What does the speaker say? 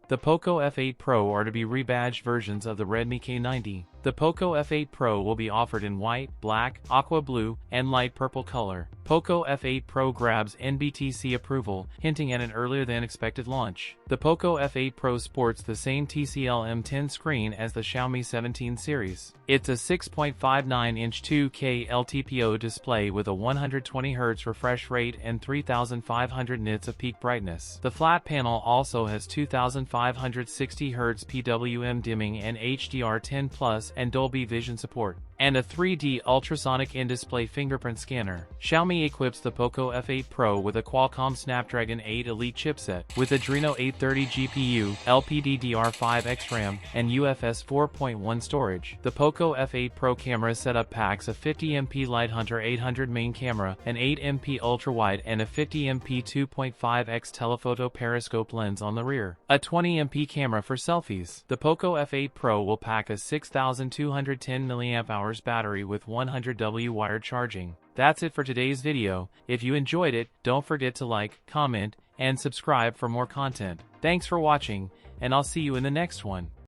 The POCO F8 Pro are to be rebadged versions of the Redmi K90. The POCO F8 Pro will be offered in white, black, aqua blue, and light purple color. POCO F8 Pro grabs NBTC approval, hinting at an earlier than expected launch. The POCO F8 Pro sports the same TCL M10 screen as the Xiaomi 17 series. It's a 6.59-inch 2K LTPO display with a 120Hz refresh rate and 3500 nits of peak brightness. The flat panel also has 2560Hz PWM dimming and HDR10 Plus and Dolby Vision support, and a 3D ultrasonic in-display fingerprint scanner. Xiaomi equips the POCO F8 Pro with a Qualcomm Snapdragon 8 Elite chipset, with Adreno 830 GPU, LPDDR5X RAM, and UFS 4.1 storage. The POCO F8 Pro camera setup packs a 50MP Lighthunter 800 main camera, an 8MP ultrawide, and a 50MP 2.5x telephoto periscope lens on the rear. A 20MP camera for selfies. The POCO F8 Pro will pack a 6210 mAh battery with 100W wired charging. That's it for today's video. If you enjoyed it, don't forget to like, comment, and subscribe for more content. Thanks for watching, and I'll see you in the next one.